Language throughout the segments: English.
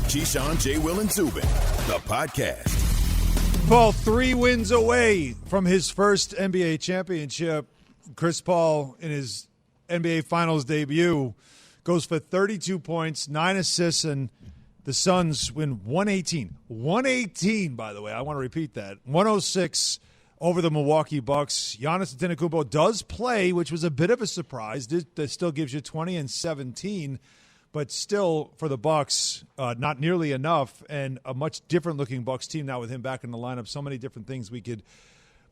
Keyshawn, J. Will, and Zubin, the podcast. Paul, 3 wins away from his first NBA championship. Chris Paul, in his NBA Finals debut, goes for 32 points, 9 assists, and the Suns win 118. 118, by the way. I want to repeat that. 106 over the Milwaukee Bucks. Giannis Antetokounmpo does play, which was a bit of a surprise. That still gives you 20 and 17. But still, for the Bucks, not nearly enough, and a much different-looking Bucks team now with him back in the lineup. So many different things we could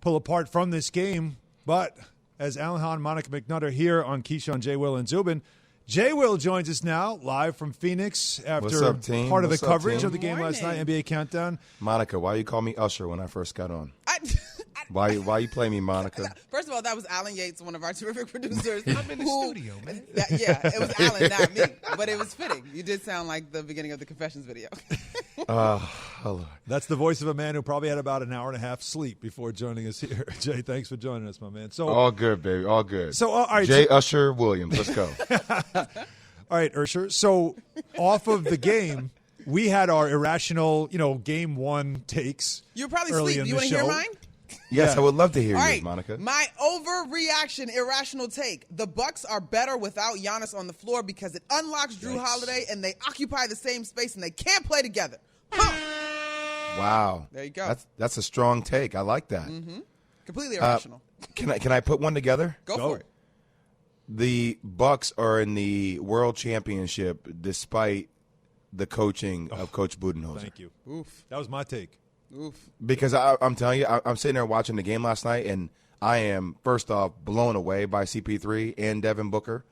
pull apart from this game. But as Alan Hahn, Monica McNutter here on Keyshawn, J. Will, and Zubin, J. Will joins us now live from Phoenix after part of the coverage of the game last night, NBA Countdown. Monica, why you call me Usher when I first got on? Why you play me, Monica? First of all, that was Alan Yates, one of our terrific producers. I'm in the studio, man. It was Alan, not me. But it was fitting. You did sound like the beginning of the Confessions video. Oh, That's the voice of a man who probably had about an hour and a half sleep before joining us here. Jay, thanks for joining us, my man. So all good, baby. All good. So, all right. Jay Usher Williams, let's go. All right, Usher. So off of the game, we had our irrational, game one takes. You're probably early asleep. in You the want to hear show. mine? Yes, Yeah. I would love to hear All yours, right, Monica. my overreaction, irrational take. The Bucks are better without Giannis on the floor because it unlocks Drew Holiday and they occupy the same space and they can't play together. Wow. There you go. That's a strong take. I like that. Completely irrational. Can I put one together? Go for it. The Bucks are in the World Championship despite the coaching of Coach Budenholzer. Thank you. Oof. That was my take. Oof. Because I'm telling you, I'm sitting there watching the game last night, and I am, first off, blown away by CP3 and Devin Booker.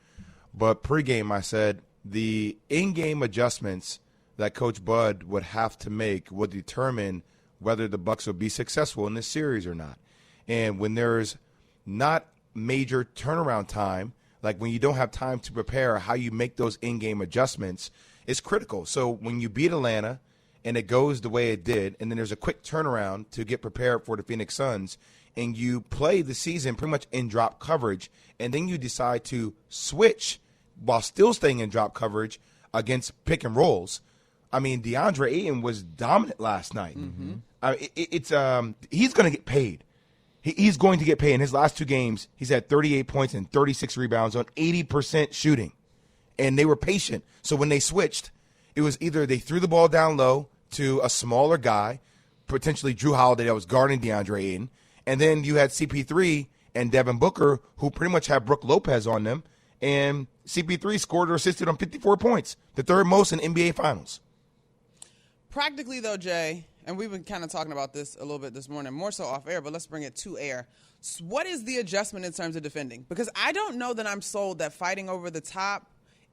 But pregame, I said the in-game adjustments that Coach Bud would have to make would determine whether the Bucks would be successful in this series or not. And when there's not major turnaround time, like when you don't have time to prepare, how you make those in-game adjustments is critical. So when you beat Atlanta and it goes the way it did, and then there's a quick turnaround to get prepared for the Phoenix Suns, and you play the season pretty much in drop coverage, and then you decide to switch while still staying in drop coverage against pick and rolls. I mean, DeAndre Ayton was dominant last night. He's going to get paid. He's going to get paid. In his last 2 games, he's had 38 points and 36 rebounds on 80% shooting. And they were patient. So when they switched, it was either they threw the ball down low to a smaller guy, potentially Drew Holiday that was guarding DeAndre Ayton, and then you had CP3 and Devin Booker, who pretty much had Brook Lopez on them, and CP3 scored or assisted on 54 points, the third most in NBA Finals. Practically, though, Jay, and we've been kind of talking about this a little bit this morning, more so off air, but let's bring it to air. What is the adjustment in terms of defending? Because I don't know that I'm sold that fighting over the top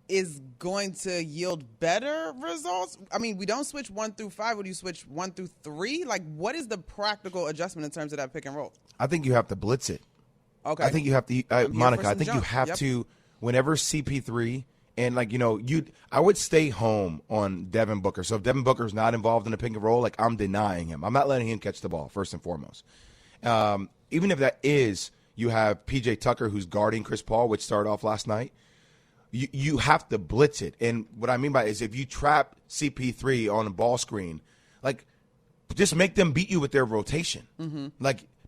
is going to yield better results. I mean, we don't switch 1 through 5. Would you switch 1 through 3? Like, what is the practical adjustment in terms of that pick and roll? I think you have to blitz it. Okay. I think you have to, Monica, I think you have Yep. to, whenever CP3, and I would stay home on Devin Booker. So if Devin Booker's not involved in a pick and roll, I'm denying him. I'm not letting him catch the ball, first and foremost. Even if that is, you have PJ Tucker who's guarding Chris Paul, which started off last night. You have to blitz it. And what I mean by it is if you trap CP3 on a ball screen, just make them beat you with their rotation.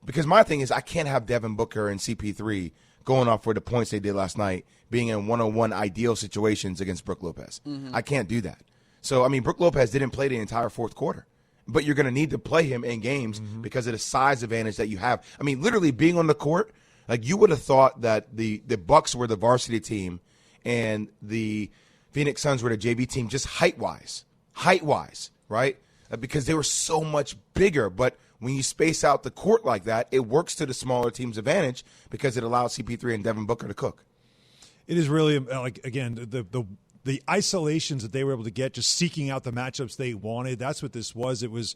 Because my thing is I can't have Devin Booker and CP3 going off for the points they did last night, being in one-on-one ideal situations against Brook Lopez. I can't do that. So, Brook Lopez didn't play the entire fourth quarter. But you're going to need to play him in games because of the size advantage that you have. Literally being on the court, you would have thought that the Bucks were the varsity team and the Phoenix Suns were the JV team just height-wise, right? Because they were so much bigger. But when you space out the court like that, it works to the smaller team's advantage because it allows CP3 and Devin Booker to cook. It is really, again, the isolations that they were able to get, just seeking out the matchups they wanted. That's what this was. It was,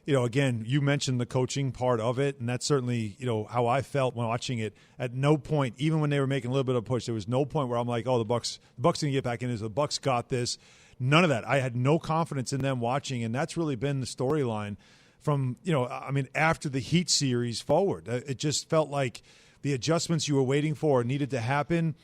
again, you mentioned the coaching part of it, and that's certainly, how I felt when watching it. At no point, even when they were making a little bit of a push, there was no point where I'm like, oh, the Bucks didn't get back in this. The Bucks got this. None of that. I had no confidence in them watching, and that's really been the storyline from, after the Heat series forward. It just felt like the adjustments you were waiting for needed to happen.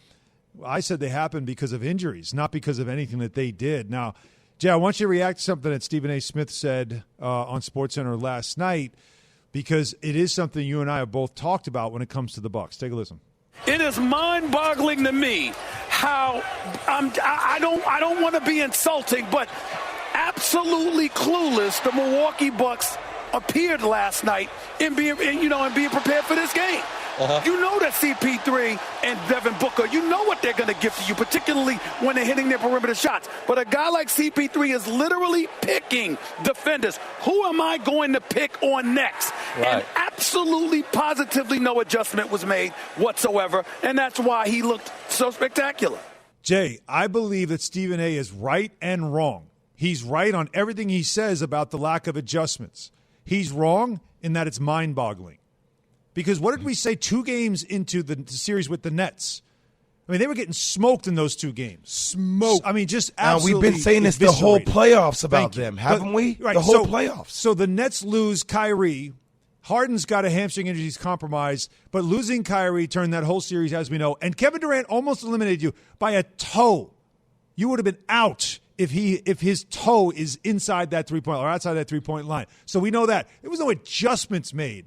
I said they happened because of injuries, not because of anything that they did. Now, Jay, I want you to react to something that Stephen A. Smith said on SportsCenter last night, because it is something you and I have both talked about when it comes to the Bucs. Take a listen. It is mind-boggling to me how I don't want to be insulting, but absolutely clueless the Milwaukee Bucks appeared last night in being prepared for this game. You know that CP3 and Devin Booker, you know what they're going to give to you, particularly when they're hitting their perimeter shots. But a guy like CP3 is literally picking defenders. Who am I going to pick on next? Right. And absolutely, positively no adjustment was made whatsoever, and that's why he looked so spectacular. Jay, I believe that Stephen A. is right and wrong. He's right on everything he says about the lack of adjustments. He's wrong in that it's mind-boggling. Because what did we say 2 games into the series with the Nets? I mean, they were getting smoked in those 2 games. Smoked. I mean, just absolutely we've been saying this the whole playoffs about them, haven't we? Right, the whole playoffs. So the Nets lose Kyrie. Harden's got a hamstring injury. He's compromised. But losing Kyrie turned that whole series, as we know. And Kevin Durant almost eliminated you by a toe. You would have been out if his toe is inside that 3-point or outside that 3-point line. So we know that. There was no adjustments made.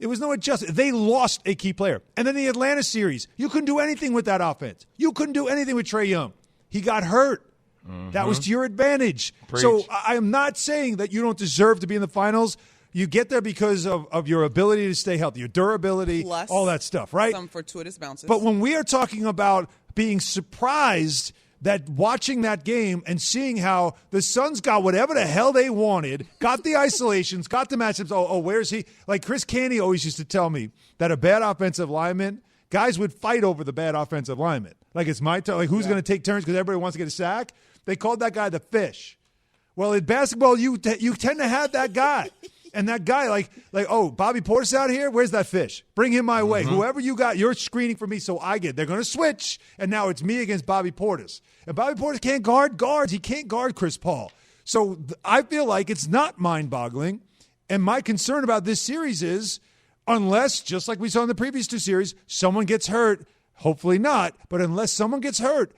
It was no adjustment. They lost a key player. And then the Atlanta series, you couldn't do anything with that offense. You couldn't do anything with Trae Young. He got hurt. Mm-hmm. That was to your advantage. Preach. So I am not saying that you don't deserve to be in the finals. You get there because of your ability to stay healthy, your durability, plus all that stuff, right? Some fortuitous bounces. But when we are talking about being surprised that watching that game and seeing how the Suns got whatever the hell they wanted, got the isolations, got the matchups. Oh, where's he? Like Chris Canty always used to tell me that a bad offensive lineman, guys would fight over the bad offensive lineman. Like it's my turn. Like who's going to take turns because everybody wants to get a sack? They called that guy the fish. Well, in basketball, you tend to have that guy. And that guy, like, oh, Bobby Portis out here? Where's that fish? Bring him my way. Whoever you got, you're screening for me, so I get. They're going to switch, and now it's me against Bobby Portis. And Bobby Portis can't guard guards. He can't guard Chris Paul. So I feel like it's not mind-boggling. And my concern about this series is, unless, just like we saw in the previous 2 series, someone gets hurt, hopefully not, but unless someone gets hurt,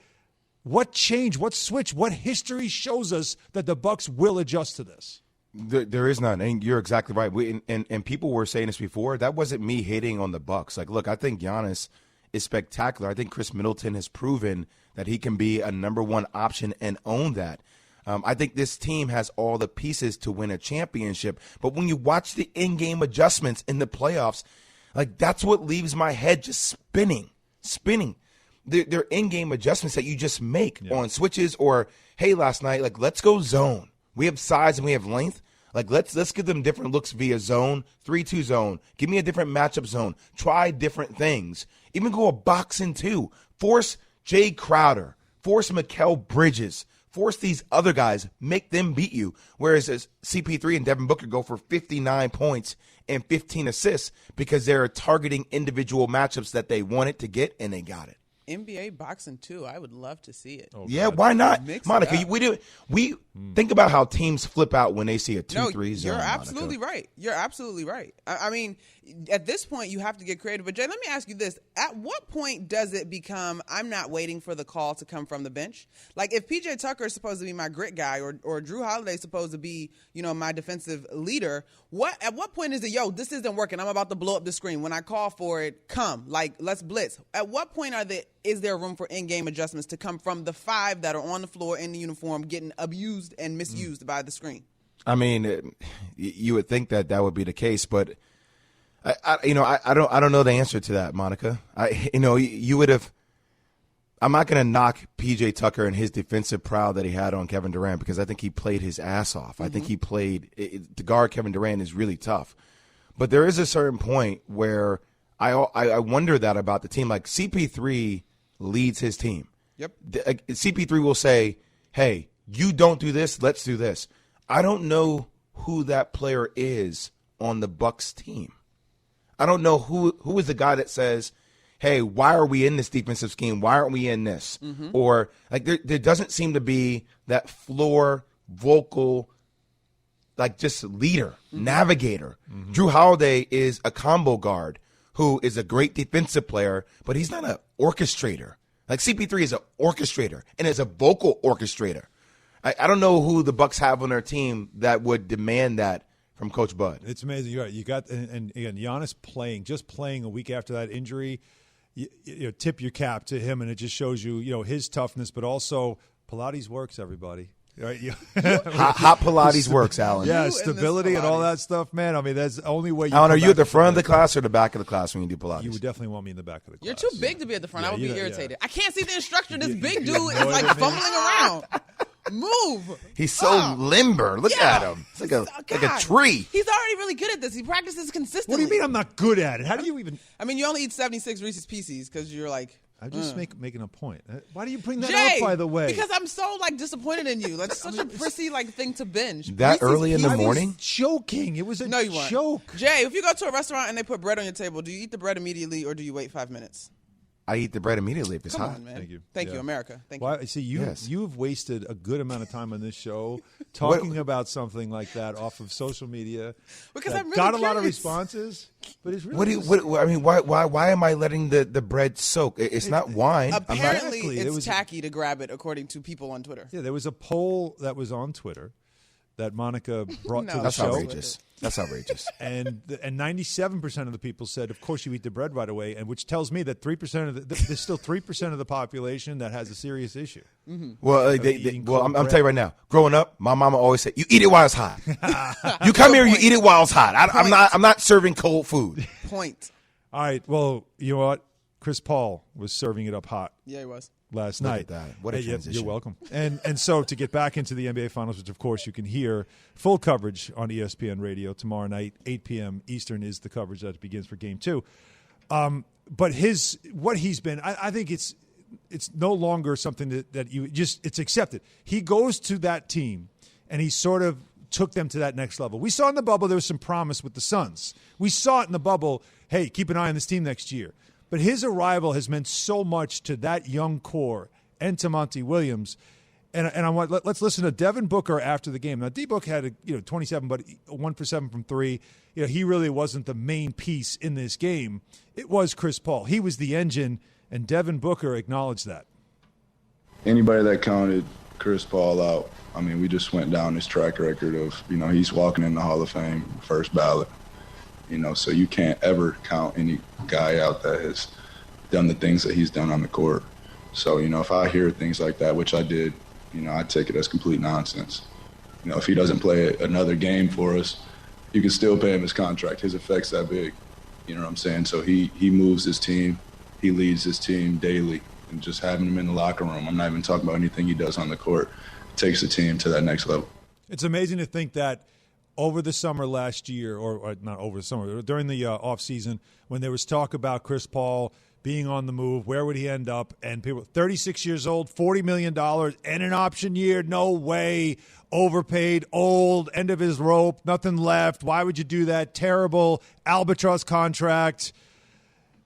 what change, what switch, what history shows us that the Bucks will adjust to this? There is none, and you're exactly right. And people were saying this before. That wasn't me hating on the Bucks. Like, look, I think Giannis is spectacular. I think Chris Middleton has proven that he can be a number 1 option and own that. I think this team has all the pieces to win a championship. But when you watch the in-game adjustments in the playoffs, like that's what leaves my head just spinning. They're in-game adjustments that you just make on switches or, hey, last night, like let's go zone. We have size and we have length. Like let's give them different looks via zone, 3-2 zone. Give me a different matchup zone. Try different things. Even go a box in 2. Force Jay Crowder. Force Mikal Bridges. Force these other guys. Make them beat you. Whereas as CP3 and Devin Booker go for 59 points and 15 assists because they're targeting individual matchups that they wanted to get and they got it. NBA boxing too. I would love to see it. Oh, yeah, why not, Monica? We think about how teams flip out when they see a 2-3 zone. You're absolutely right. You're absolutely right. I mean, at this point, you have to get creative. But Jay, let me ask you this: at what point does it become I'm not waiting for the call to come from the bench? Like if PJ Tucker is supposed to be my grit guy, or Drew Holiday is supposed to be, my defensive leader. At what point is it, this isn't working? I'm about to blow up the screen. When I call for it, come. Like let's blitz. At what point is there room for in-game adjustments to come from the 5 that are on the floor in the uniform getting abused and misused by the screen? I mean, you would think that would be the case, but I don't know the answer to that, Monica. You would have. I'm not going to knock PJ Tucker and his defensive prowl that he had on Kevin Durant because I think he played his ass off. I think he played to guard Kevin Durant is really tough, but there is a certain point where I wonder that about the team. Like CP3 leads his team. Yep. CP3 will say, "Hey, you don't do this. Let's do this." I don't know who that player is on the Bucks team. I don't know who is the guy that says, "Hey, why are we in this defensive scheme? Why aren't we in this?" Or like there doesn't seem to be that floor vocal, like just leader, navigator. Drew Holiday is a combo guard who is a great defensive player, but he's not an orchestrator. Like CP3 is an orchestrator and is a vocal orchestrator. I don't know who the Bucks have on their team that would demand that from Coach Bud. It's amazing. You're right. You got and again, Giannis playing a week after that injury. You tip your cap to him, and it just shows you his toughness, but also Pilates works. Everybody. Right? Hot Pilates works, Alan. Yeah, stability and all that stuff, man. I mean, that's the only way. Alan, are you at the front of the class or the back of the class when you do Pilates? You would definitely want me in the back of the class. You're too big to be at the front. I would be irritated. Yeah. I can't see the instructor. This big dude is like fumbling around. Move. He's so limber. Look at him. It's like a tree. He's already really good at this. He practices consistently. What do you mean I'm not good at it? How do you even? I mean, you only eat 76 Reese's Pieces because you're like. I'm just making a point. Why do you bring that Jay, up, by the way? Because I'm so disappointed in you. That's such a prissy thing to binge. That Reese's early in the Pieces. morning? Joking. It was a No, you weren't. joke. Jay, if you go to a restaurant and they put bread on your table, do you eat the bread immediately or do you wait 5 minutes? I eat the bread immediately if it's Come hot. on, man. Thank you. Thank Yeah. you, America. Thank you. Why? See, Yes. you've wasted a good amount of time on this show talking about something like that off of social media. Because that I'm really got a lot of curious. responses, but it's really Why am I letting the bread soak? It's not wine. Apparently, Exactly. it's It was- tacky to grab it, according to people on Twitter. Yeah, there was a poll that was on Twitter that Monica brought to the That's show. outrageous. That's outrageous. And 97% of the people said, of course, you eat the bread right away, and which tells me that 3% of there's still 3% of the population that has a serious issue. Well, eating I'm cold telling you right now. Growing up, my mama always said, "You eat it while it's hot. You come here, you eat it while it's hot. I'm not serving cold food." Point. All right, well, you know what? Chris Paul was serving it up hot Yeah, he was. last Look night. at that. What a Hey, transition. You're welcome. And so to get back into the NBA Finals, which of course you can hear full coverage on ESPN Radio tomorrow night, 8 p.m. Eastern is the coverage that begins for Game 2. But what he's been, I think it's no longer something that you just, it's accepted. He goes to that team and he sort of took them to that next level. We saw in the bubble there was some promise with the Suns. We saw it in the bubble, hey, keep an eye on this team next year. But his arrival has meant so much to that young core and to Monty Williams. And I want let's listen to Devin Booker after the game. Now D-Book had 27, but 1 for 7 from 3. He really wasn't the main piece in this game. It was Chris Paul. He was the engine, and Devin Booker acknowledged that. Anybody that counted Chris Paul out, I mean, we just went down his track record of, he's walking in the Hall of Fame, first ballot. So you can't ever count any guy out that has done the things that he's done on the court. So, if I hear things like that, which I did, I take it as complete nonsense. If he doesn't play another game for us, you can still pay him his contract. His effect's that big. You know what I'm saying? So he moves his team. He leads his team daily. And just having him in the locker room, I'm not even talking about anything he does on the court, takes the team to that next level. It's amazing to think that over the summer last year, or not over the summer, during the offseason, when there was talk about Chris Paul being on the move, where would he end up? And people, 36 years old, $40 million, and an option year, no way, overpaid, old, end of his rope, nothing left. Why would you do that? Terrible albatross contract.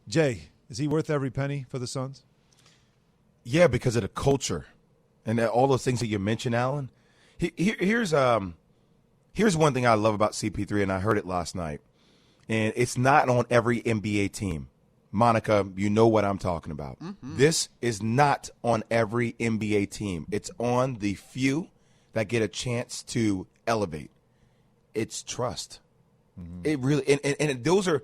Jay, is he worth every penny for the Suns? Yeah, because of the culture and all those things that you mentioned, Alan. Here's one thing I love about CP3, and I heard it last night, and it's not on every NBA team. Monica, you know what I'm talking about. Mm-hmm. This is not on every NBA team. It's on the few that get a chance to elevate. It's trust. Mm-hmm. It really, and those are,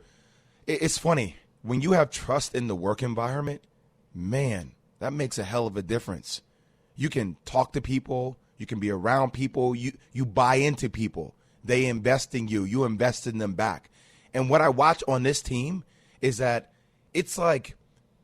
it's funny. When you have trust in the work environment, man, that makes a hell of a difference. You can talk to people. You can be around people. You buy into people. They invest in you. You invest in them back. And what I watch on this team is that it's like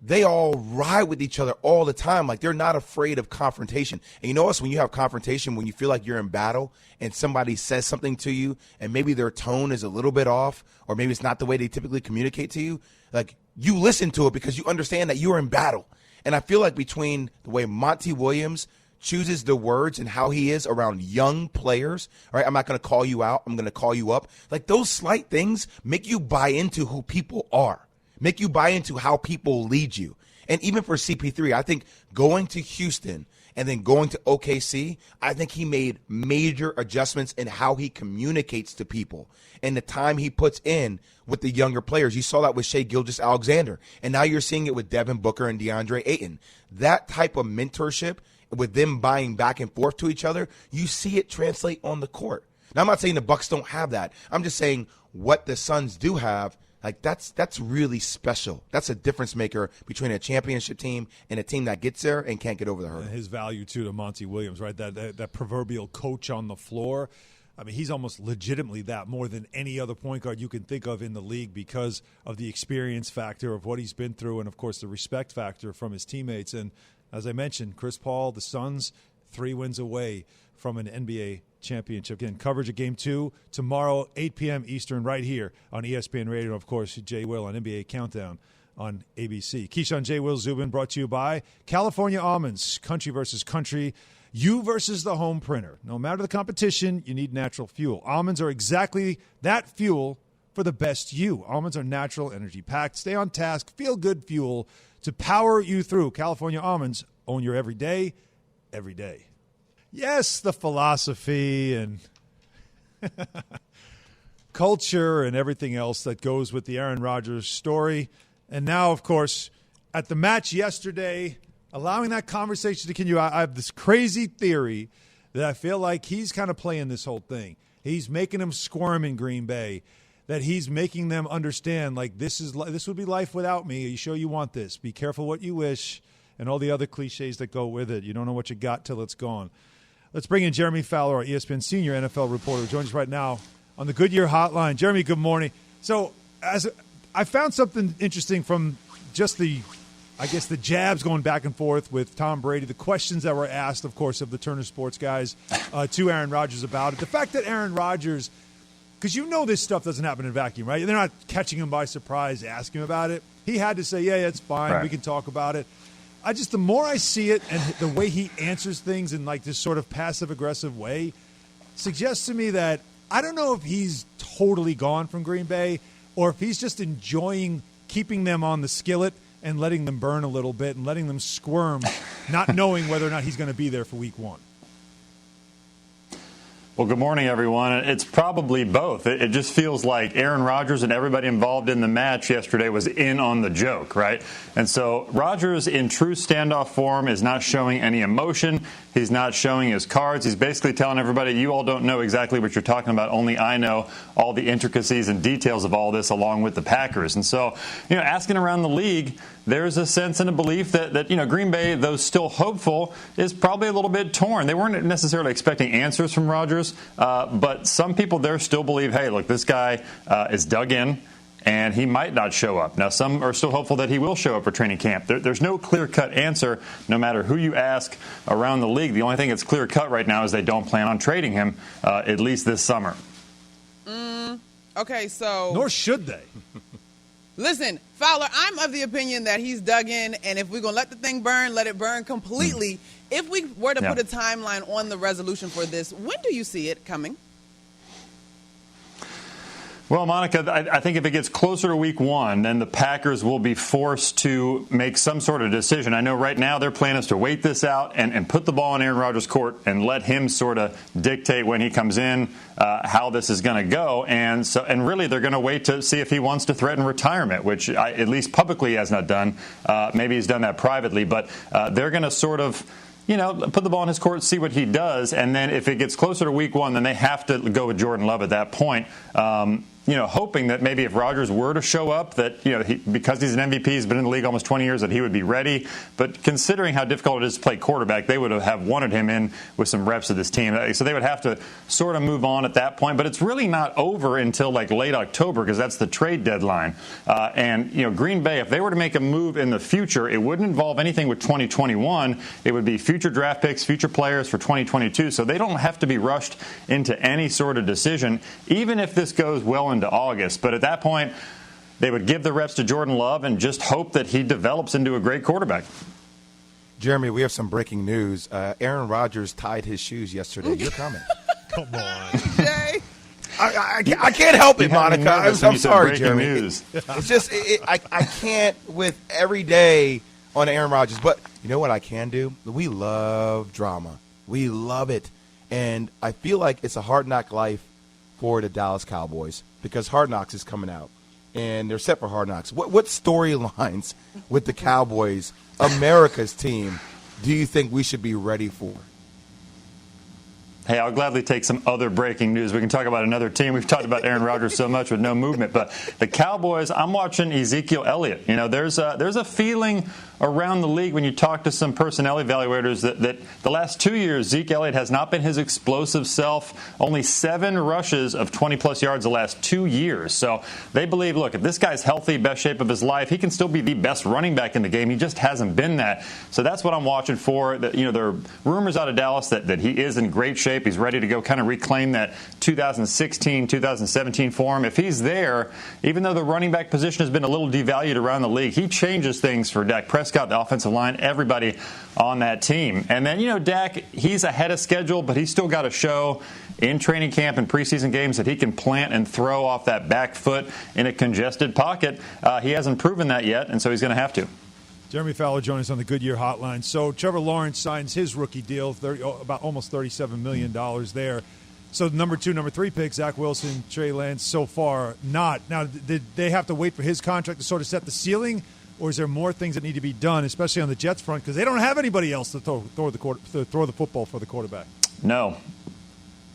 they all ride with each other all the time. Like they're not afraid of confrontation. And you notice when you have confrontation, when you feel like you're in battle and somebody says something to you and maybe their tone is a little bit off or maybe it's not the way they typically communicate to you, like you listen to it because you understand that you're in battle. And I feel like between the way Monty Williams chooses the words and how he is around young players, all right, I'm not going to call you out. I'm going to call you up. Like those slight things make you buy into who people are, make you buy into how people lead you. And even for CP3, I think going to Houston and then going to OKC, I think he made major adjustments in how he communicates to people and the time he puts in with the younger players. You saw that with Shai Gilgeous-Alexander, and now you're seeing it with Devin Booker and DeAndre Ayton. That type of mentorship with them buying back and forth to each other, you see it translate on the court. Now, I'm not saying the Bucks don't have that. I'm just saying what the Suns do have, like that's really special. That's a difference maker between a championship team and a team that gets there and can't get over the hurdle. And his value, too, to Monty Williams, right? That proverbial coach on the floor. I mean, he's almost legitimately that more than any other point guard you can think of in the league because of the experience factor of what he's been through and, of course, the respect factor from his teammates. And as I mentioned, Chris Paul, the Suns, 3 wins away from an NBA championship. Again, coverage of Game 2 tomorrow, 8 p.m. Eastern, right here on ESPN Radio. And, of course, Jay Will on NBA Countdown on ABC. Keyshawn, Jay Will, Zubin, brought to you by California Almonds, country versus country. You versus the home printer. No matter the competition, you need natural fuel. Almonds are exactly that fuel for the best you. Almonds are natural, energy-packed, stay on task, feel-good fuel to power you through. California Almonds, own your every day, every day. Yes, the philosophy and culture and everything else that goes with the Aaron Rodgers story. And now, of course, at the match yesterday, allowing that conversation to continue, I have this crazy theory that I feel like he's kind of playing this whole thing. He's making them squirm in Green Bay, that he's making them understand, like, this would be life without me. Are you sure you want this? Be careful what you wish, and all the other cliches that go with it. You don't know what you got till it's gone. Let's bring in Jeremy Fowler, our ESPN senior NFL reporter, who joins us right now on the Goodyear Hotline. Jeremy, good morning. So I found something interesting from just the jabs going back and forth with Tom Brady, the questions that were asked, of course, of the Turner Sports guys to Aaron Rodgers about it. The fact that Aaron Rodgers, because you know this stuff doesn't happen in a vacuum, right? They're not catching him by surprise, asking him about it. He had to say, yeah, it's fine. Right. We can talk about it. The more I see it and the way he answers things in like this sort of passive-aggressive way suggests to me that I don't know if he's totally gone from Green Bay or if he's just enjoying keeping them on the skillet and letting them burn a little bit and letting them squirm, not knowing whether or not he's going to be there for week 1. Well, good morning, everyone. It's probably both. It just feels like Aaron Rodgers and everybody involved in the match yesterday was in on the joke, right? And so Rodgers, in true standoff form, is not showing any emotion. He's not showing his cards. He's basically telling everybody, you all don't know exactly what you're talking about. Only I know all the intricacies and details of all this along with the Packers. And so, asking around the league, there's a sense and a belief that Green Bay, though still hopeful, is probably a little bit torn. They weren't necessarily expecting answers from Rodgers, but some people there still believe, hey, look, this guy is dug in, and he might not show up. Now, some are still hopeful that he will show up for training camp. There's no clear-cut answer, no matter who you ask around the league. The only thing that's clear-cut right now is they don't plan on trading him, at least this summer. Okay, so... Nor should they. Listen, Fowler, I'm of the opinion that he's dug in, and if we're going to let the thing burn, let it burn completely. If we were to put a timeline on the resolution for this, when do you see it coming? Well, Monica, I think if it gets closer to week 1, then the Packers will be forced to make some sort of decision. I know right now their plan is to wait this out and put the ball in Aaron Rodgers' court and let him sort of dictate when he comes in how this is going to go. And really they're going to wait to see if he wants to threaten retirement, which at least publicly he has not done. Maybe he's done that privately. But they're going to sort of put the ball in his court, see what he does, and then if it gets closer to week 1, then they have to go with Jordan Love at that point. Hoping that maybe if Rodgers were to show up, that because he's an MVP, he's been in the league almost 20 years, that he would be ready. But considering how difficult it is to play quarterback, they would have wanted him in with some reps of this team. So they would have to sort of move on at that point. But it's really not over until like late October because that's the trade deadline. Green Bay, if they were to make a move in the future, it wouldn't involve anything with 2021. It would be future draft picks, future players for 2022. So they don't have to be rushed into any sort of decision, even if this goes well into August. But at that point, they would give the reps to Jordan Love and just hope that he develops into a great quarterback. Jeremy, we have some breaking news. Aaron Rodgers tied his shoes yesterday. Your comment. Come on. Jay. I can't help it, Monica. I'm sorry, Jeremy. News. It's just I can't with every day on Aaron Rodgers. But you know what I can do? We love drama. We love it. And I feel like it's a hard knock life for the Dallas Cowboys because Hard Knocks is coming out, and they're set for Hard Knocks. What storylines with the Cowboys, America's team, do you think we should be ready for? Hey, I'll gladly take some other breaking news. We can talk about another team. We've talked about Aaron Rodgers so much with no movement. But the Cowboys, I'm watching Ezekiel Elliott. You know, there's a feeling around the league when you talk to some personnel evaluators that the last 2 years, Zeke Elliott has not been his explosive self. Only 7 rushes of 20-plus yards the last 2 years. So they believe, look, if this guy's healthy, best shape of his life, he can still be the best running back in the game. He just hasn't been that. So that's what I'm watching for. There are rumors out of Dallas that he is in great shape. He's ready to go kind of reclaim that 2016, 2017 form. If he's there, even though the running back position has been a little devalued around the league, he changes things for Dak Prescott, the offensive line, everybody on that team. And then, Dak, he's ahead of schedule, but he's still got to show in training camp and preseason games that he can plant and throw off that back foot in a congested pocket. He hasn't proven that yet, and so he's going to have to. Jeremy Fowler joining us on the Goodyear Hotline. So Trevor Lawrence signs his rookie deal, about almost $37 million there. So number 2, number 3 pick, Zach Wilson, Trey Lance, so far not. Now, did they have to wait for his contract to sort of set the ceiling, or is there more things that need to be done, especially on the Jets front, because they don't have anybody else to throw the football for the quarterback? No.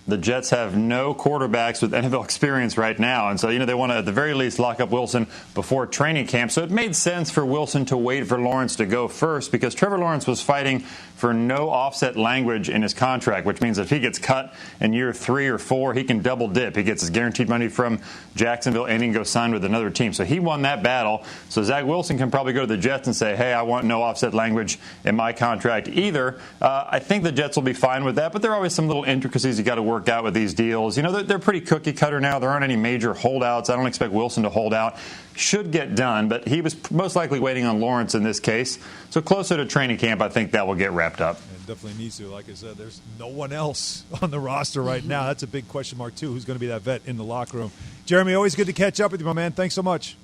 The Jets have no quarterbacks with NFL experience right now. And so, they want to, at the very least, lock up Wilson before training camp. So it made sense for Wilson to wait for Lawrence to go first because Trevor Lawrence was fighting for no offset language in his contract, which means if he gets cut in year 3 or 4, he can double dip. He gets his guaranteed money from Jacksonville and he can go sign with another team. So he won that battle. So Zach Wilson can probably go to the Jets and say, hey, I want no offset language in my contract either. I think the Jets will be fine with that, but there are always some little intricacies you got to work out with these deals. They're pretty cookie cutter now. There aren't any major holdouts. I don't expect Wilson to hold out. Should get done, but he was most likely waiting on Lawrence in this case. So closer to training camp, I think that will get wrapped up. It definitely needs to. Like I said, there's no one else on the roster right now. That's a big question mark, too. Who's going to be that vet in the locker room? Jeremy, always good to catch up with you, my man. Thanks so much.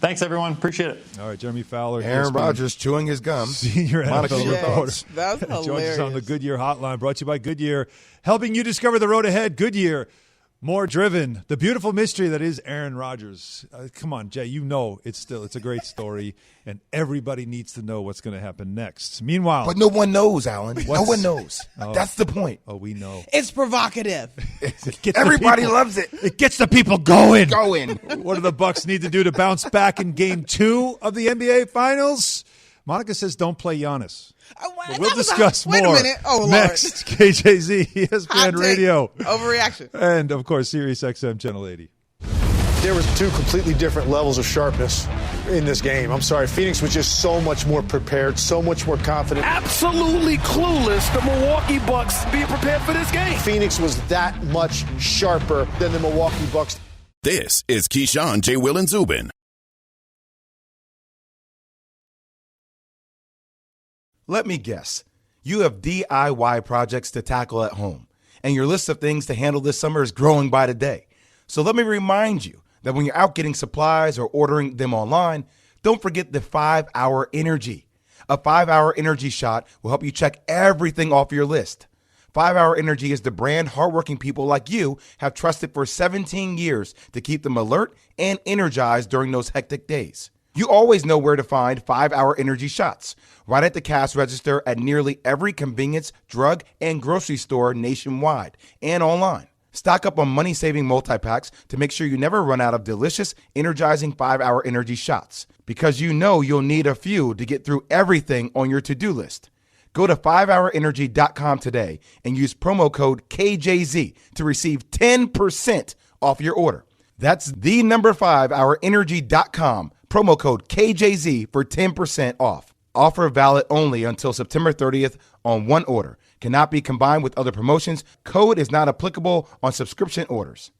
Thanks, everyone. Appreciate it. All right, Jeremy Fowler. Aaron Rodgers chewing his gum. Senior NFL reporter. That's hilarious. Joins us on the Goodyear Hotline, brought to you by Goodyear, helping you discover the road ahead. Goodyear, more driven. The beautiful mystery that is Aaron Rodgers. Come on, Jay, it's a great story, and everybody needs to know what's going to happen next. Meanwhile. But no one knows, Alan. No one knows. Oh. That's the point. Oh, we know. It's provocative. Everybody loves it. It gets the people going. What do the Bucks need to do to bounce back in Game 2 of the NBA Finals? Monica says don't play Giannis. We'll discuss more. Wait a minute. Oh, Lord. Next, KJZ, ESPN Radio. Overreaction. And, of course, Sirius XM Channel 80. There was 2 completely different levels of sharpness in this game. I'm sorry. Phoenix was just so much more prepared, so much more confident. Absolutely clueless, the Milwaukee Bucks being prepared for this game. Phoenix was that much sharper than the Milwaukee Bucks. This is Keyshawn, J. Will, and Zubin. Let me guess. You have DIY projects to tackle at home, and your list of things to handle this summer is growing by the day. So let me remind you that when you're out getting supplies or ordering them online, don't forget the 5-Hour Energy. A 5-Hour Energy shot will help you check everything off your list. 5-Hour Energy is the brand hardworking people like you have trusted for 17 years to keep them alert and energized during those hectic days. You always know where to find 5-Hour Energy shots, right at the cash register at nearly every convenience, drug, and grocery store nationwide and online. Stock up on money-saving multi-packs to make sure you never run out of delicious, energizing 5-Hour Energy shots, because you know you'll need a few to get through everything on your to-do list. Go to 5hourenergy.com today and use promo code KJZ to receive 10% off your order. That's the number 5hourenergy.com. Promo code KJZ for 10% off. Offer valid only until September 30th on one order. Cannot be combined with other promotions. Code is not applicable on subscription orders.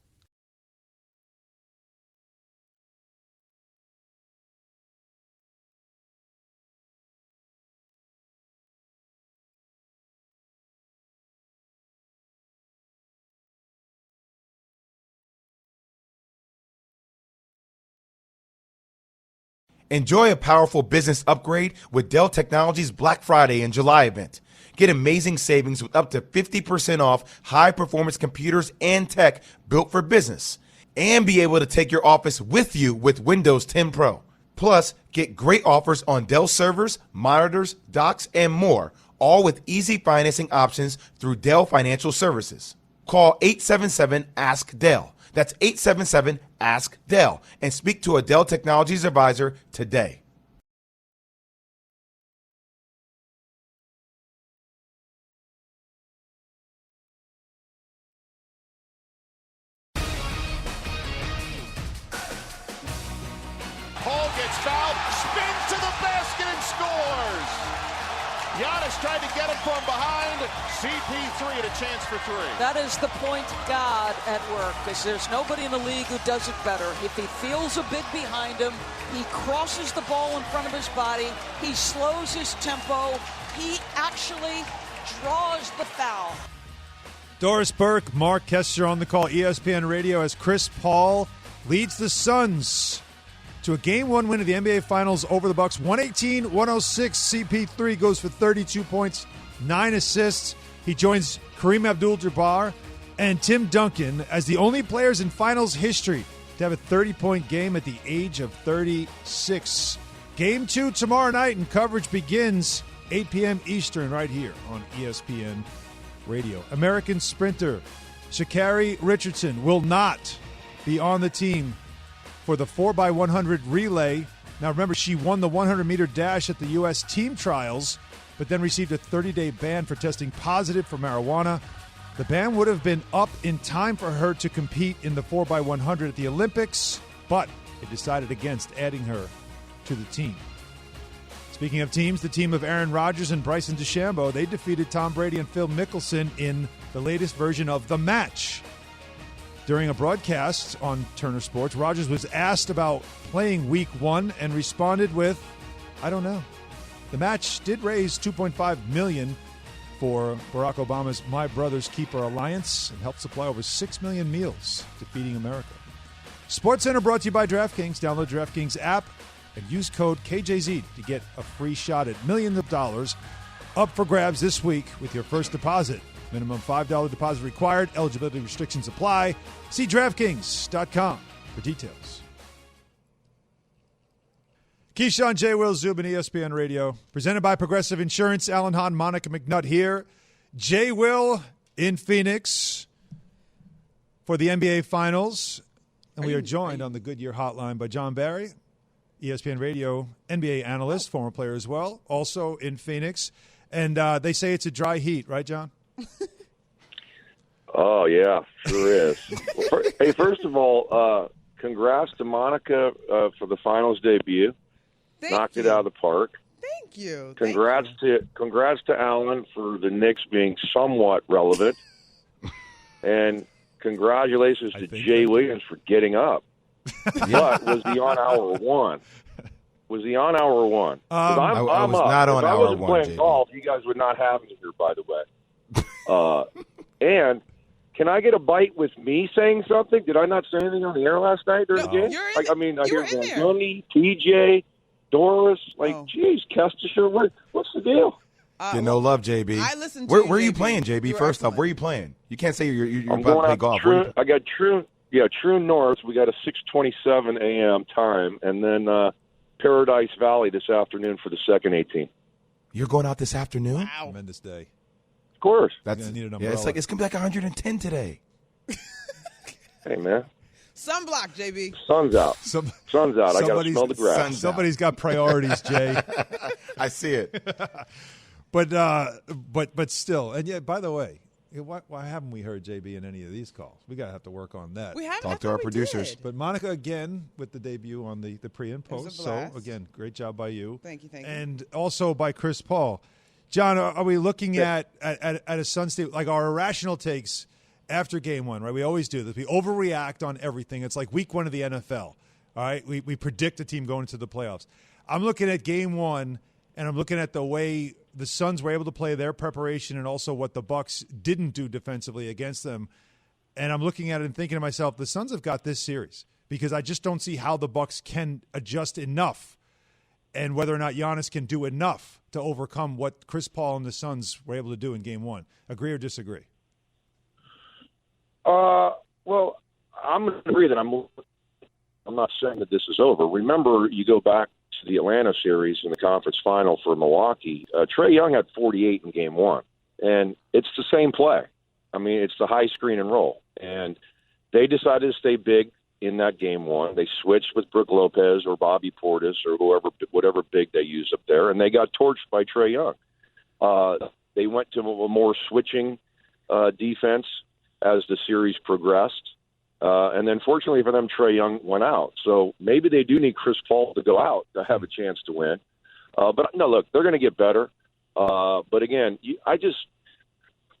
Enjoy a powerful business upgrade with Dell Technologies Black Friday and July event. Get amazing savings with up to 50% off high-performance computers and tech built for business. And be able to take your office with you with Windows 10 Pro. Plus, get great offers on Dell servers, monitors, docks, and more, all with easy financing options through Dell Financial Services. Call 877-ASK-DELL. That's 877-ASK-DELL. And speak to a Dell Technologies advisor today. Paul gets fouled, spins to the basket and scores. Giannis tried to get him from behind. CP3 had a chance for three. That is the point guard at work, because there's nobody in the league who does it better. If he feels a bit behind him, he crosses the ball in front of his body, he slows his tempo, he actually draws the foul. Doris Burke, Mark Kester on the call, ESPN Radio, as Chris Paul leads the Suns to a Game 1 win of the NBA Finals over the Bucks. 118-106. CP3 goes for 32 points, 9 assists. He joins Kareem Abdul-Jabbar and Tim Duncan as the only players in Finals history to have a 30-point game at the age of 36. Game 2 tomorrow night, and coverage begins 8 p.m. Eastern right here on ESPN Radio. American sprinter Sha'Carri Richardson will not be on the team for the 4x100 relay. Now, remember, she won the 100-meter dash at the U.S. team trials, but then received a 30-day ban for testing positive for marijuana. The ban would have been up in time for her to compete in the 4x100 at the Olympics, but it decided against adding her to the team. Speaking of teams, the team of Aaron Rodgers and Bryson DeChambeau, they defeated Tom Brady and Phil Mickelson in the latest version of The Match. During a broadcast on Turner Sports, Rodgers was asked about playing Week 1 and responded with, "I don't know." The match did raise $2.5 million for Barack Obama's My Brother's Keeper Alliance and helped supply over 6 million meals to Feeding America. SportsCenter brought to you by DraftKings. Download DraftKings app and use code KJZ to get a free shot at millions of dollars up for grabs this week with your first deposit. Minimum $5 deposit required. Eligibility restrictions apply. See DraftKings.com for details. Keyshawn, J. Will, Zubin, ESPN Radio. Presented by Progressive Insurance. Alan Hahn, Monica McNutt here. J. Will in Phoenix for the NBA Finals. And we are joined on the Goodyear Hotline by John Barry, ESPN Radio NBA analyst, former player as well, also in Phoenix. And they say it's a dry heat, right, John? Oh, yeah, sure is. Hey, first of all, congrats to Monica for the finals debut. Knocked it out of the park. Thank you. Congrats to Alan for the Knicks being somewhat relevant. And congratulations to Jay Williams for getting up. But was he on hour one? Was he on hour one? I'm I was up. not on if I hour wasn't one, playing JB. golf, you guys would not have me here, by the way. And can I get a bite with me saying something? Did I not say anything on the air last night during the game? I hear Gandoni, TJ, Doris. Geez, Kestisher, what's the deal? Get no love, JB. I listened to where you, are you JB. playing, JB? You were First off, excellent. where are you playing? You can't say you're I'm about going to play out golf. True, I got True North. We got a 6:27 a.m. time, and then Paradise Valley this afternoon for the second 18. You're going out this afternoon? Wow. Tremendous day. Of course. That's need an it's umbrella. it's gonna be like 110 today. Hey, man. Sunblock, JB. Sun's out. Sun's out. I got to smell the grass. Somebody's got priorities, Jay. I see it. But still, and yeah. By the way, why haven't we heard JB in any of these calls? We gotta have to work on that. We haven't. Talk to our producers. But Monica again with the debut on the pre and post. So blast. again, great job by you. Thank you. And also by Chris Paul. John, are we looking at a Suns team like our irrational takes after Game 1? Right, we always do this. We overreact on everything. It's like Week 1 of the NFL. All right, we predict a team going into the playoffs. I'm looking at Game 1, and I'm looking at the way the Suns were able to play their preparation, and also what the Bucks didn't do defensively against them. And I'm looking at it and thinking to myself, the Suns have got this series because I just don't see how the Bucks can adjust enough, and whether or not Giannis can do enough to overcome what Chris Paul and the Suns were able to do in Game 1. Agree or disagree? Well, I'm going to agree that I'm I'm not saying that this is over. Remember, you go back to the Atlanta series in the conference final for Milwaukee. Trae Young had 48 in game one, and it's the same play. I mean, it's the high screen and roll. And they decided to stay big in that game one. They switched with Brook Lopez or Bobby Portis or whatever big they use up there, and they got torched by Trae Young. They went to a more switching defense as the series progressed. And then fortunately for them, Trae Young went out. So maybe they do need Chris Paul to go out to have a chance to win. But no, look, they're going to get better. But again, the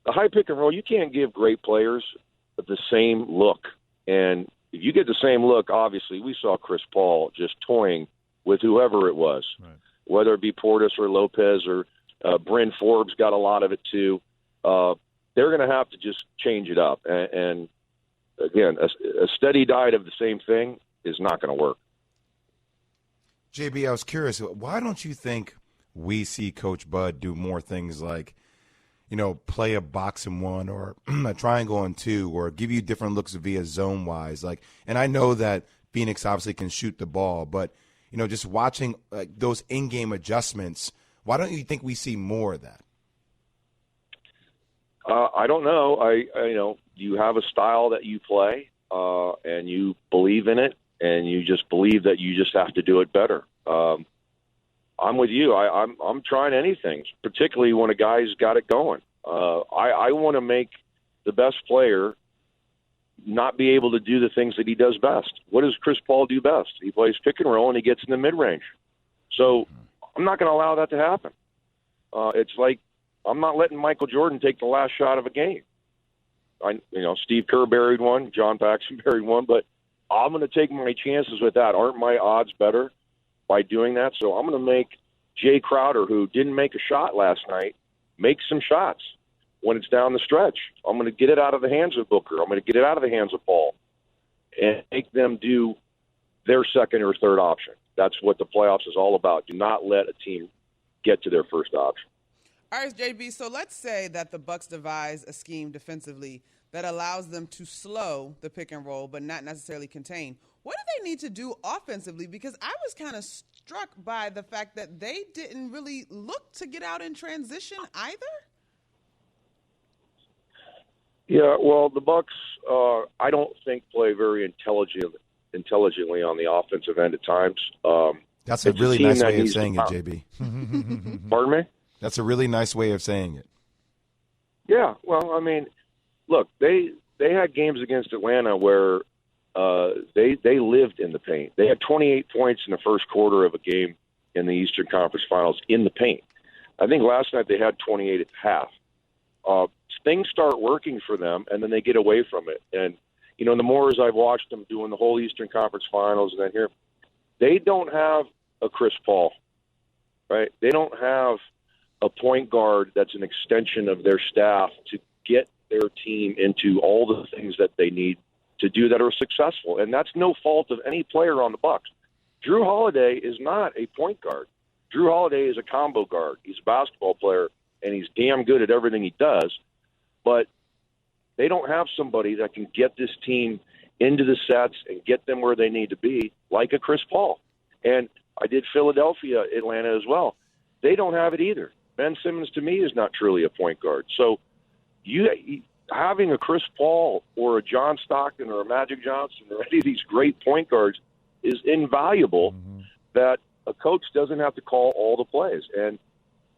high pick and roll, you can't give great players the same look. And if you get the same look, obviously we saw Chris Paul just toying with whoever it was, right, whether it be Portis or Lopez or Bryn Forbes got a lot of it too. They're going to have to just change it up. And again, a steady diet of the same thing is not going to work. JB, I was curious, why don't you think we see Coach Bud do more things like, play a box and one or a triangle and two, or give you different looks via zone wise? And I know that Phoenix obviously can shoot the ball, but just watching those in-game adjustments, why don't you think we see more of that? I don't know. You have a style that you play, and you believe in it, and you just believe that you just have to do it better. I'm with you. I'm trying anything, particularly when a guy's got it going. I want to make the best player not be able to do the things that he does best. What does Chris Paul do best? He plays pick and roll, and he gets in the mid-range. So I'm not going to allow that to happen. It's like I'm not letting Michael Jordan take the last shot of a game. Steve Kerr buried one, John Paxson buried one, but I'm going to take my chances with that. Aren't my odds better by doing that? So I'm going to make Jay Crowder, who didn't make a shot last night, make some shots when it's down the stretch. I'm going to get it out of the hands of Booker. I'm going to get it out of the hands of Paul and make them do their second or third option. That's what the playoffs is all about. Do not let a team get to their first option. All right, JB, so let's say that the Bucks devise a scheme defensively that allows them to slow the pick and roll but not necessarily contain. What do they need to do offensively? Because I was kind of struck by the fact that they didn't really look to get out in transition either. Yeah, well, the Bucks, I don't think play very intelligently on the offensive end at times. That's a really nice way of saying it, JB. Pardon me? That's a really nice way of saying it. Yeah, well, I mean, look, they had games against Atlanta where they lived in the paint. They had 28 points in the first quarter of a game in the Eastern Conference Finals in the paint. I think last night they had 28 at half. Things start working for them, and then they get away from it. And, the more as I've watched them doing the whole Eastern Conference Finals and then here, they don't have a Chris Paul, right? They don't have a point guard that's an extension of their staff to get their team into all the things that they need to do that are successful. And that's no fault of any player on the Bucks. Drew Holiday is not a point guard. Drew Holiday is a combo guard. He's a basketball player, and he's damn good at everything he does. But they don't have somebody that can get this team into the sets and get them where they need to be, like a Chris Paul. And I did Philadelphia, Atlanta as well. They don't have it either. Ben Simmons, to me, is not truly a point guard. So having a Chris Paul or a John Stockton or a Magic Johnson or any of these great point guards is invaluable, that a coach doesn't have to call all the plays. And,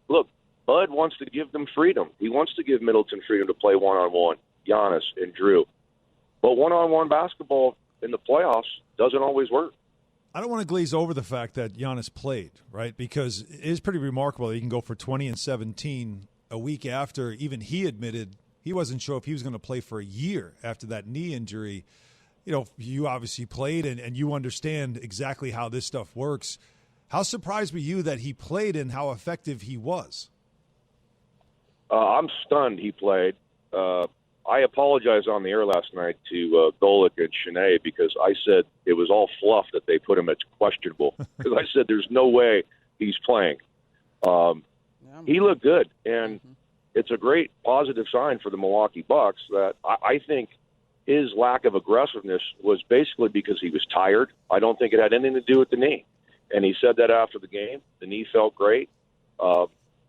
look, Bud wants to give them freedom. He wants to give Middleton freedom to play one-on-one, Giannis and Drew. But one-on-one basketball in the playoffs doesn't always work. I don't want to glaze over the fact that Giannis played, right? Because it is pretty remarkable that he can go for 20 and 17 a week after even he admitted he wasn't sure if he was going to play for a year after that knee injury. You obviously played and you understand exactly how this stuff works. How surprised were you that he played and how effective he was? I'm stunned he played. I apologized on the air last night to Golick and Shanae because I said it was all fluff that they put him at questionable. Because I said there's no way he's playing. He looked good, and it's a great positive sign for the Milwaukee Bucks that I think his lack of aggressiveness was basically because he was tired. I don't think it had anything to do with the knee. And he said that after the game. The knee felt great.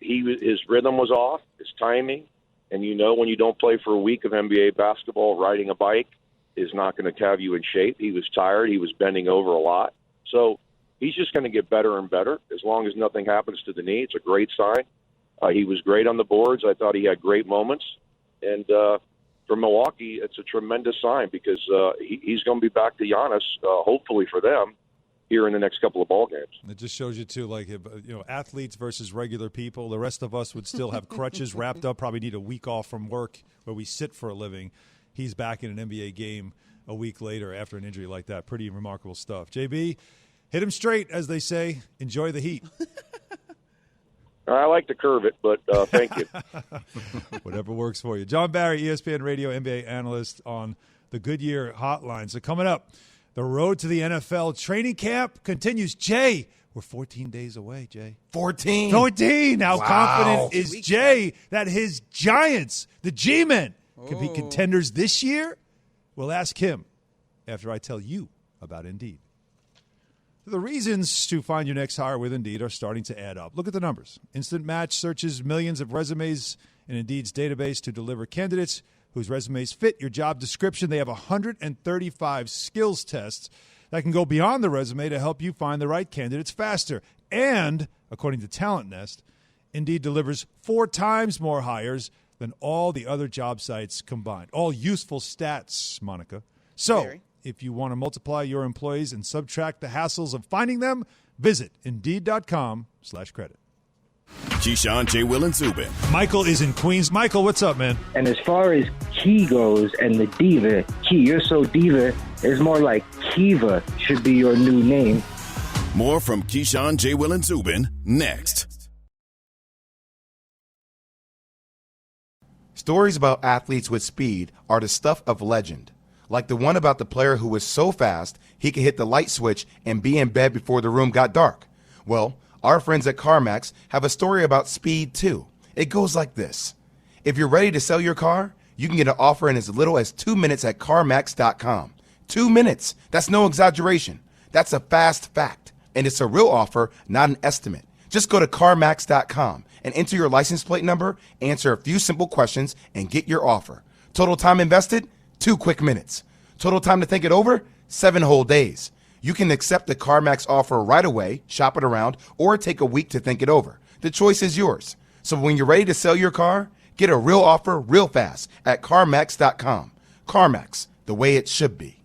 His rhythm was off, his timing. And when you don't play for a week of NBA basketball, riding a bike is not going to have you in shape. He was tired. He was bending over a lot. So he's just going to get better and better as long as nothing happens to the knee. It's a great sign. He was great on the boards. I thought he had great moments. And for Milwaukee, it's a tremendous sign because he's going to be back to Giannis, hopefully for them, here in the next couple of ball games. It just shows you, too, like, athletes versus regular people. The rest of us would still have crutches wrapped up, probably need a week off from work where we sit for a living. He's back in an NBA game a week later after an injury like that. Pretty remarkable stuff. JB, hit him straight, as they say. Enjoy the heat. I like to curve it, but thank you. Whatever works for you. John Barry, ESPN Radio NBA analyst on the Goodyear Hotline. So coming up, the road to the NFL training camp continues. Jay, we're 14 days away, Jay. 14? 14! How confident is Jay that his Giants, the G-Men, can be contenders this year? We'll ask him after I tell you about Indeed. The reasons to find your next hire with Indeed are starting to add up. Look at the numbers. Instant Match searches millions of resumes in Indeed's database to deliver candidates whose resumes fit your job description. They have 135 skills tests that can go beyond the resume to help you find the right candidates faster. And, according to Talent Nest, Indeed delivers 4 times more hires than all the other job sites combined. All useful stats, Monica. So, if you want to multiply your employees and subtract the hassles of finding them, visit Indeed.com/credit. Keyshawn, J. Will, and Zubin. Michael is in Queens. Michael, what's up, man? And as far as Key goes and the diva, Key, you're so diva, it's more like Kiva should be your new name. More from Keyshawn, J. Will, and Zubin next. Stories about athletes with speed are the stuff of legend. Like the one about the player who was so fast he could hit the light switch and be in bed before the room got dark. Well, our friends at CarMax have a story about speed too. It goes like this. If you're ready to sell your car, you can get an offer in as little as 2 minutes at CarMax.com. 2 minutes. That's no exaggeration. That's a fast fact. And it's a real offer, not an estimate. Just go to CarMax.com and enter your license plate number, answer a few simple questions, and get your offer. Total time invested? 2 quick minutes. Total time to think it over? 7 whole days. You can accept the CarMax offer right away, shop it around, or take a week to think it over. The choice is yours. So when you're ready to sell your car, get a real offer real fast at CarMax.com. CarMax, the way it should be.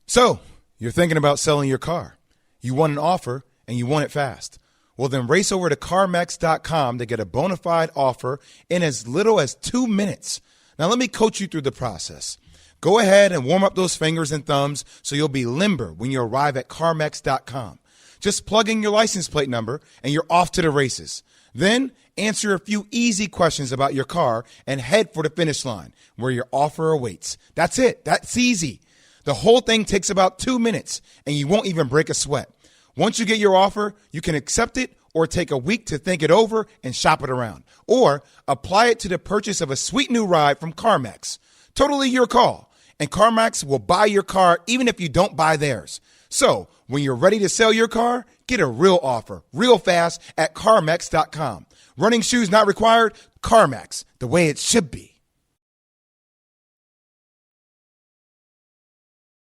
So, you're thinking about selling your car. You want an offer, and you want it fast. Well, then race over to CarMax.com to get a bona fide offer in as little as 2 minutes. Now, let me coach you through the process. Go ahead and warm up those fingers and thumbs so you'll be limber when you arrive at CarMax.com. Just plug in your license plate number and you're off to the races. Then answer a few easy questions about your car and head for the finish line where your offer awaits. That's it. That's easy. The whole thing takes about 2 minutes and you won't even break a sweat. Once you get your offer, you can accept it or take a week to think it over and shop it around. Or apply it to the purchase of a sweet new ride from CarMax. Totally your call. And CarMax will buy your car even if you don't buy theirs. So, when you're ready to sell your car, get a real offer, real fast at CarMax.com. Running shoes not required? CarMax, the way it should be.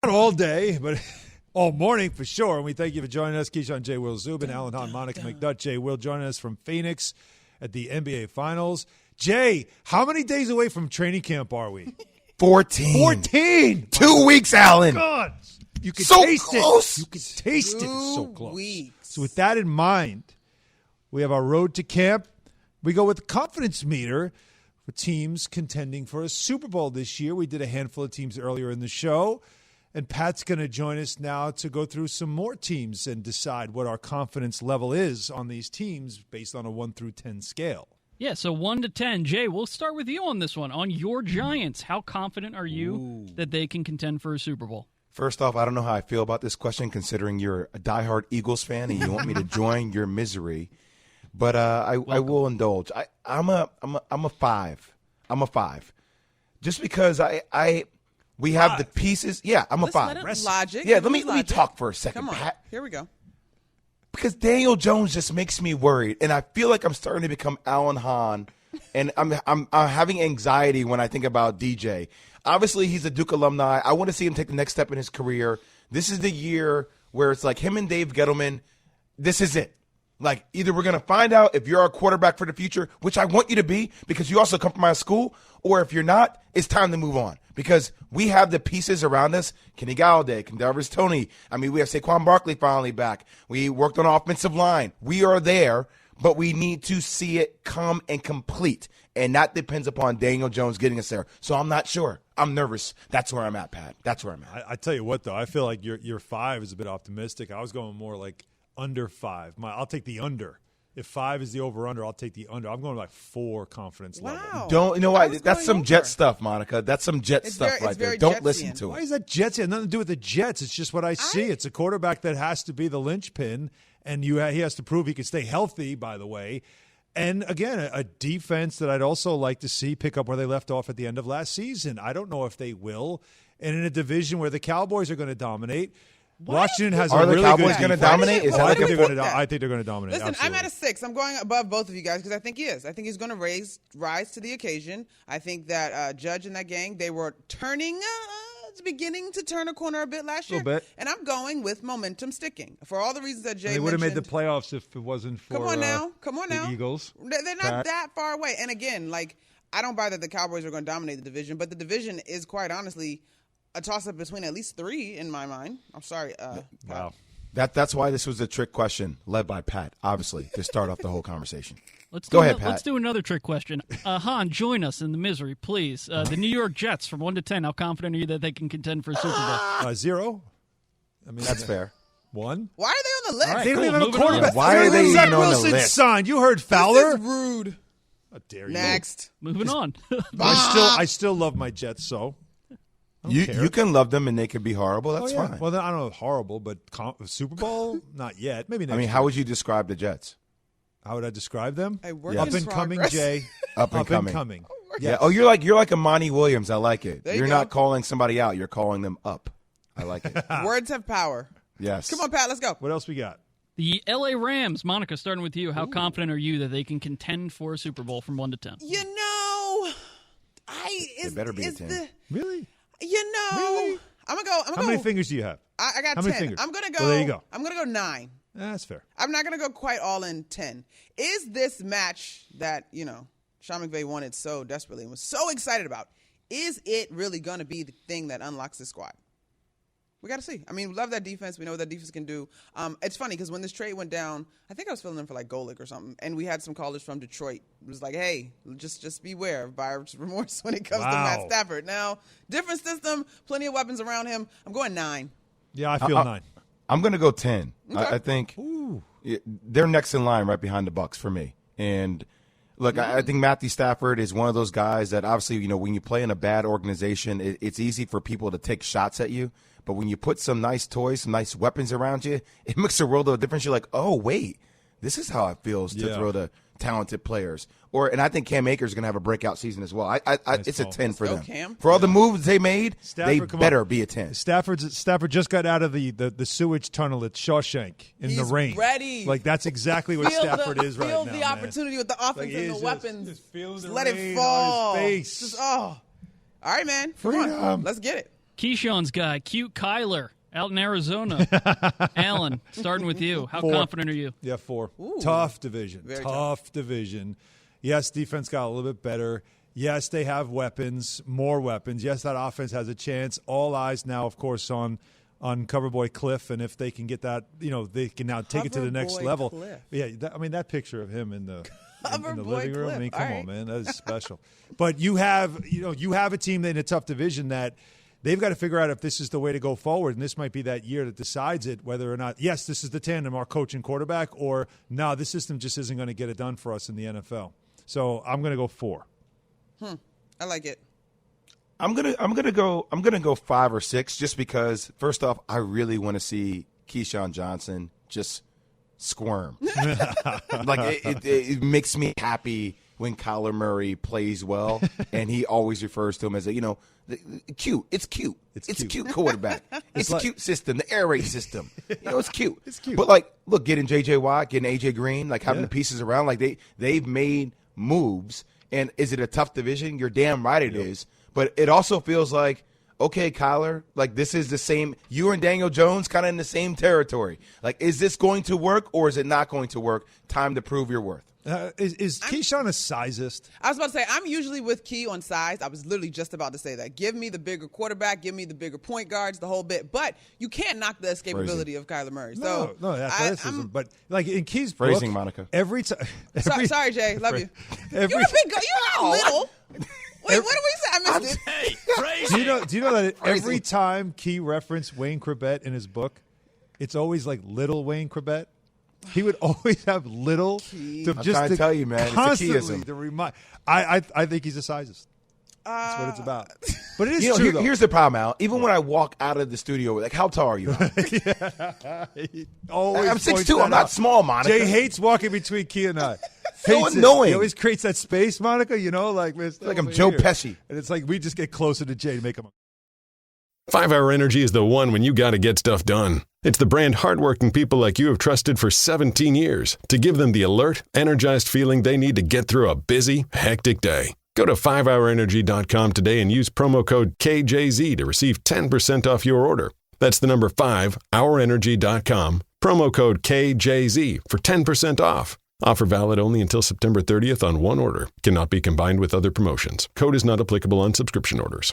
Not all day, but all morning for sure. And we thank you for joining us. Keyshawn, J. Will, Zubin, Alan Hahn, Monica McNutt, Jay Will joining us from Phoenix at the NBA Finals. Jay, how many days away from training camp are we? 14. 14! 2 weeks, Alan. God. You can so taste close. it. You can taste it. It's so 2 close. weeks. So with that in mind, we have our road to camp. We go with the confidence meter for teams contending for a Super Bowl this year. We did a handful of teams earlier in the show. And Pat's going to join us now to go through some more teams and decide what our confidence level is on these teams based on a 1 through 10 scale. Yeah, so 1 to 10. Jay, we'll start with you on this one. On your Giants, how confident are you that they can contend for a Super Bowl? First off, I don't know how I feel about this question considering you're a diehard Eagles fan and you want me to join your misery. but I will indulge. I'm a 5. I'm a 5, just because we have the pieces. Yeah, I'm a 5. Logic. Yeah, let me talk for a second. Come on. Pat. Here we go. Because Daniel Jones just makes me worried, and I feel like I'm starting to become Alan Hahn, and I'm having anxiety when I think about DJ. Obviously, he's a Duke alumni. I want to see him take the next step in his career. This is the year where it's like him and Dave Gettleman. This is it. Like, either we're going to find out if you're our quarterback for the future, which I want you to be because you also come from my school, or if you're not, it's time to move on because we have the pieces around us. Kenny Galladay, Kadarius Toney. I mean, we have Saquon Barkley finally back. We worked on offensive line. We are there, but we need to see it come and complete, and that depends upon Daniel Jones getting us there. So I'm not sure. I'm nervous. That's where I'm at, Pat. That's where I'm at. I tell you what, though, I feel like your 5 is a bit optimistic. I was going more like under 5. I'll take the under. If 5 is the over-under, I'll take the under. I'm going like 4 confidence level. Don't, you know what? That's some Jet stuff, Monica. That's some Jet stuff right there. Don't listen to it. Why is that Jets? It has nothing to do with the Jets. It's just what I see. It's a quarterback that has to be the linchpin, and he has to prove he can stay healthy, by the way. And, again, a defense that I'd also like to see pick up where they left off at the end of last season. I don't know if they will. And in a division where the Cowboys are going to dominate, Washington has a really good defense. Are the Cowboys going to dominate? I think they're going to dominate. Listen, absolutely. I'm at a 6. I'm going above both of you guys because I think he is. I think he's going to rise to the occasion. I think that Judge and that gang, they were beginning to turn a corner a bit last year. A little bit. And I'm going with momentum sticking for all the reasons that Jay mentioned. They would have made the playoffs if it wasn't for Come on now. the Eagles. They're not that far away. And again, like, I don't buy that the Cowboys are going to dominate the division, but the division is quite honestly a toss-up between at least 3 in my mind. I'm sorry. Wow. That's why this was a trick question led by Pat, obviously, to start off the whole conversation. Go ahead, Pat. Let's do another trick question. Han, join us in the misery, please. The New York Jets, from 1 to 10, how confident are you that they can contend for a Super Bowl? 0. I mean, that's fair. 1. Why are they on the list? Right, they don't even have a quarterback. Why are they even on the list? Signed. You heard Fowler. This is rude. How dare you? Next. Moving on. I still love my Jets, so. You can love them and they could be horrible. That's fine. Well, I don't know horrible, but Super Bowl, not yet. Maybe next. I mean, how would you describe the Jets? How would I describe them? Up and coming, Jay. Up and coming. Yes. Yeah. Oh, you're like a Monty Williams. I like it. You're not calling somebody out. You're calling them up. I like it. Words have power. Yes. Come on, Pat. Let's go. What else we got? The L.A. Rams, Monica, starting with you. How confident are you that they can contend for a Super Bowl from 1 to 10? They better be a 10. Really? Really? I'm gonna go. How many fingers do you have? I got How 10. many fingers? I'm gonna go. Well, there you go. I'm gonna go 9. That's fair. I'm not gonna go quite all in 10. Is this match that Sean McVay wanted so desperately and was so excited about? Is it really gonna be the thing that unlocks the squad? We got to see. I mean, we love that defense. We know what that defense can do. It's funny because when this trade went down, I think I was filling in for like Golick or something, and we had some callers from Detroit. It was like, hey, just beware of buyer's remorse when it comes to Matt Stafford. Now, different system, plenty of weapons around him. I'm going 9. Yeah, I feel 9. I'm going to go 10. Okay. I think they're next in line right behind the Bucs for me. And look, I think Matthew Stafford is one of those guys that obviously, when you play in a bad organization, it's easy for people to take shots at you. But when you put some nice toys, some nice weapons around you, it makes a world of difference. You're like, oh, wait, this is how it feels to throw to talented players. And I think Cam Akers is going to have a breakout season as well. It's a 10 for them. Cam. For all the moves they made, Stafford, they better be a 10. Stafford just got out of the sewage tunnel at Shawshank in the rain. He's ready. Like, that's exactly what Stafford is right now. Feel the opportunity with the offense and the weapons. Just let it fall. On his face. All right, man. Come on. Let's get it. Keyshawn's guy, cute Kyler, out in Arizona. Alan, starting with you. How 4. confident are you? Yeah, 4. Ooh. Tough division. Very tough division. Yes, defense got a little bit better. Yes, they have weapons, more weapons. Yes, that offense has a chance. All eyes now, of course, on Coverboy Cliff, and if they can get that, they can now take it to the next level. Cliff. Yeah, that picture of him in the living room. Cliff. I mean, come on, man, that is special. But you have a team in a tough division that they've got to figure out if this is the way to go forward, and this might be that year that decides it, whether or not, yes, this is the tandem, our coach and quarterback, or no, this system just isn't going to get it done for us in the NFL. So I'm going to go 4. I like it. I'm gonna go 5 or 6 just because first off, I really want to see Keyshawn Johnson just squirm. Like it makes me happy when Kyler Murray plays well, and he always refers to him as cute. It's cute. It's a cute quarterback. It's a cute system. The air raid system. It's cute. It's cute. But look, getting J.J. Watt, getting A.J. Green, having the pieces around, they've made moves. And is it a tough division? You're damn right it is. But it also feels like, okay, Kyler, this is the same. You and Daniel Jones kind of in the same territory. Is this going to work or is it not going to work? Time to prove your worth. Is Keyshawn a sizeist? I was about to say, I'm usually with Key on size. I was literally just about to say that. Give me the bigger quarterback. Give me the bigger point guards, the whole bit. But you can't knock the escapability of Kyler Murray. No, athleticism. But in Key's book, phrasing, Monica. Every time. Sorry, Jay. Love you. You're a big guy. You're not little. Wait, what did we say? I missed it. Hey, phrasing. Do you know that every time Key referenced Wayne Corbett in his book, it's always little Wayne Corbett? He would always have little. I'm trying to tell you, man. It's a Keyism. To remind. I think he's a sizist. That's what it's about. But it is true. Though. Here's the problem, Al. Even when I walk out of the studio, how tall are you? Always I'm 6'2". I'm not small, Monica. Jay hates walking between Key and I. So annoying. He always creates that space, Monica. I'm Joe Pesci. And it's we just get closer to Jay to make him. 5 Hour Energy is the one when you got to get stuff done. It's the brand hardworking people like you have trusted for 17 years to give them the alert, energized feeling they need to get through a busy, hectic day. Go to 5hourenergy.com today and use promo code KJZ to receive 10% off your order. That's the number 5hourenergy.com, promo code KJZ for 10% off. Offer valid only until September 30th on one order. Cannot be combined with other promotions. Code is not applicable on subscription orders.